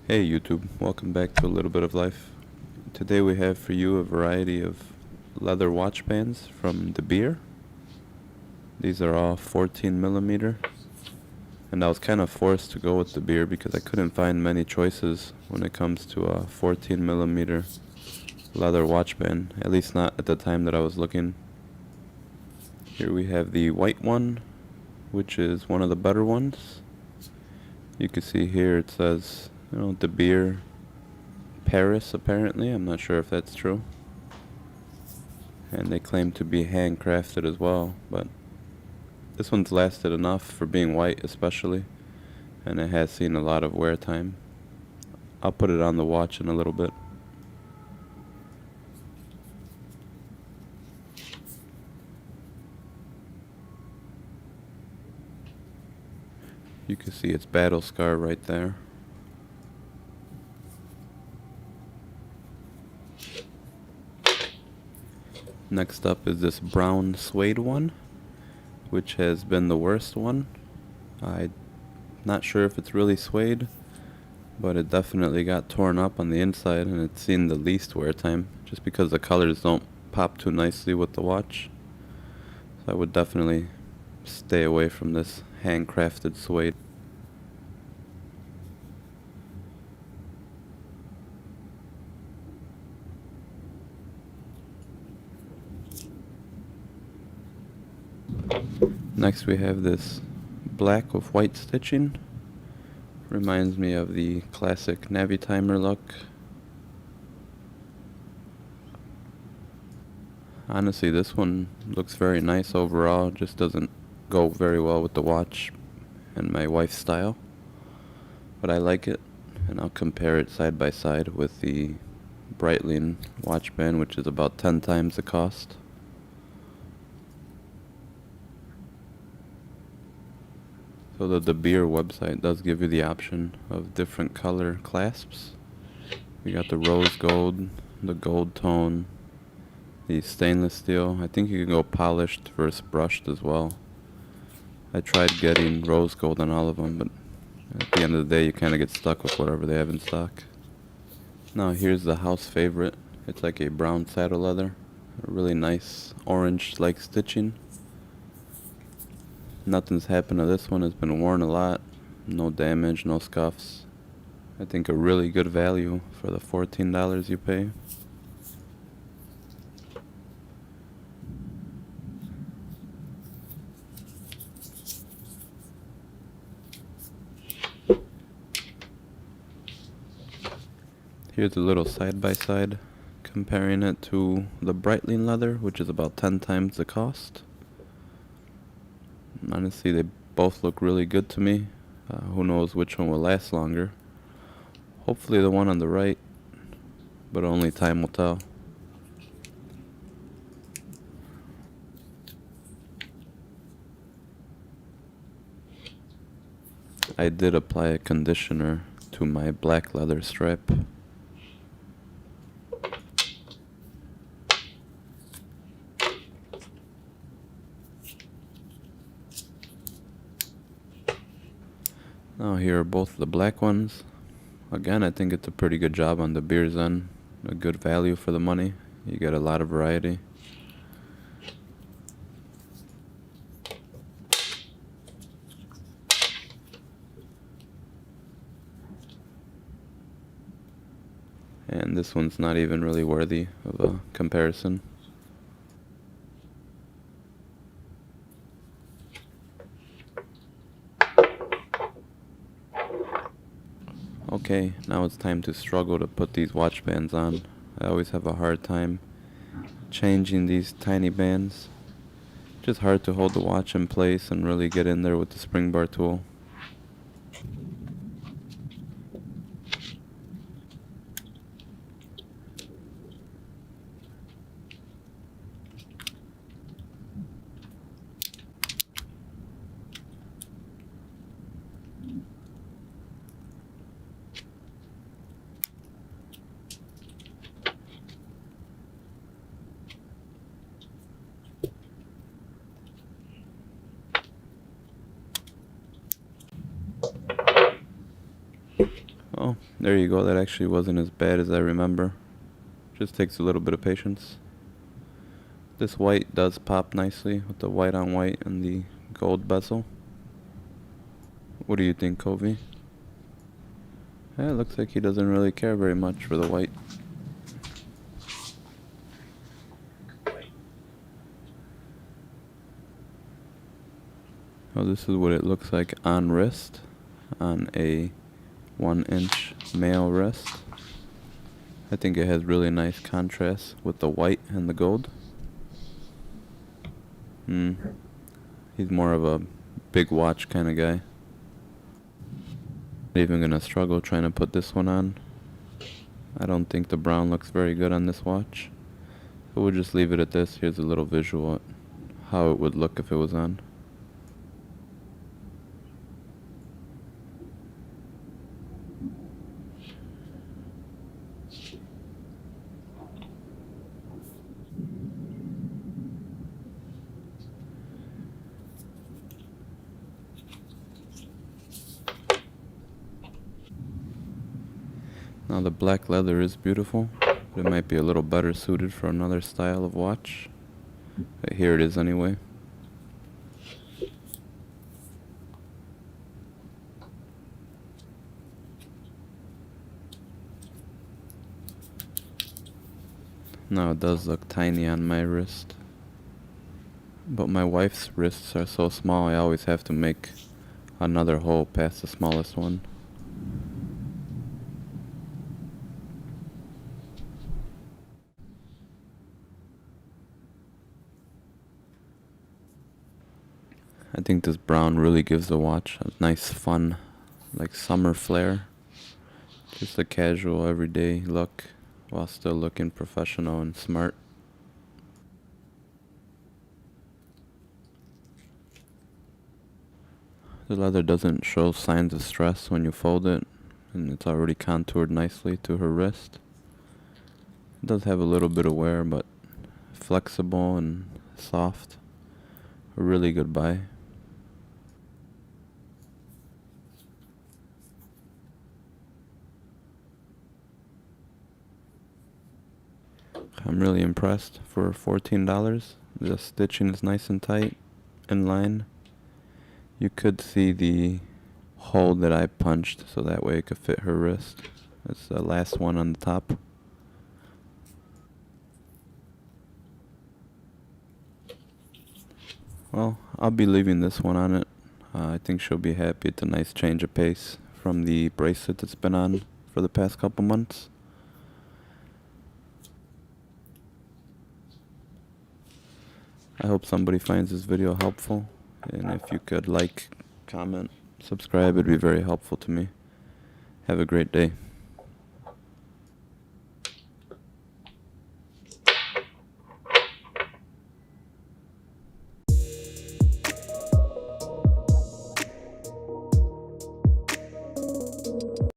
Hey YouTube, welcome back to A Little Bit of Life. Today we have for you a variety of leather watch bands from DeBeer. These are all 14 millimeter, and I was kind of forced to go with DeBeer because I couldn't find many choices when it comes to a 14 millimeter leather watch band, at least not at the time that I was looking. Here we have the white one, which is one of the better ones. You can see here it says, DeBeer Paris apparently. I'm not sure if that's true. And they claim to be handcrafted as well, but this one's lasted enough for being white especially, and it has seen a lot of wear time. I'll put it on the watch in a little bit. You can see its battle scar right there. Next up is this brown suede one, which has been the worst one. I'm not sure if it's really suede, but it definitely got torn up on the inside and it's seen the least wear time, just because the colors don't pop too nicely with the watch. So I would definitely stay away from this handcrafted suede. Next we have this black with white stitching. Reminds me of the classic Navitimer look. Honestly, this one looks very nice overall, just doesn't go very well with the watch and my wife's style. But I like it, and I'll compare it side by side with the Breitling watch band, which is about 10 times the cost. So the DeBeer website does give you the option of different color clasps. We got the rose gold, the gold tone, the stainless steel. I think you can go polished versus brushed as well. I tried getting rose gold on all of them, but at the end of the day you kind of get stuck with whatever they have in stock. Now here's the house favorite. It's like a brown saddle leather. A really nice orange-like stitching. Nothing's happened to this one. It's been worn a lot. No damage, no scuffs. I think a really good value for the $14 you pay. Here's a little side-by-side comparing it to the Breitling leather, which is about 10 times the cost. Honestly, they both look really good to me. Who knows which one will last longer. Hopefully the one on the right, but only time will tell. I did apply a conditioner to my black leather strap. Now here are both the black ones. Again, I think it's a pretty good job on DeBeer's end. A good value for the money. You get a lot of variety. And this one's not even really worthy of a comparison. Okay, now it's time to struggle to put these watch bands on. I always have a hard time changing these tiny bands. Just hard to hold the watch in place and really get in there with the spring bar tool. Oh, there you go. That actually wasn't as bad as I remember. Just takes a little bit of patience. This white does pop nicely with the white on white and the gold bezel. What do you think, Kobe? Yeah, it looks like he doesn't really care very much for the white. Oh, this is what it looks like on wrist, on a 1-inch male wrist. I think it has really nice contrast with the white and the gold. He's more of a big watch kind of guy. Not even gonna struggle trying to put this one on. I don't think the brown looks very good on this watch. So we'll just leave it at this. Here's a little visual at how it would look if it was on. Now the black leather is beautiful, but it might be a little better suited for another style of watch. But here it is anyway. Now it does look tiny on my wrist, but my wife's wrists are so small I always have to make another hole past the smallest one. I think this brown really gives the watch a nice fun, like summer flair. Just a casual everyday look while still looking professional and smart. The leather doesn't show signs of stress when you fold it, and it's already contoured nicely to her wrist. It does have a little bit of wear, but flexible and soft. A really good buy. I'm really impressed for $14. The stitching is nice and tight, in line. You could see the hole that I punched so that way it could fit her wrist. It's the last one on the top. Well, I'll be leaving this one on it. I think she'll be happy. It's a nice change of pace from the bracelet that's been on for the past couple months. I hope somebody finds this video helpful, and if you could like, comment, subscribe, it'd be very helpful to me. Have a great day.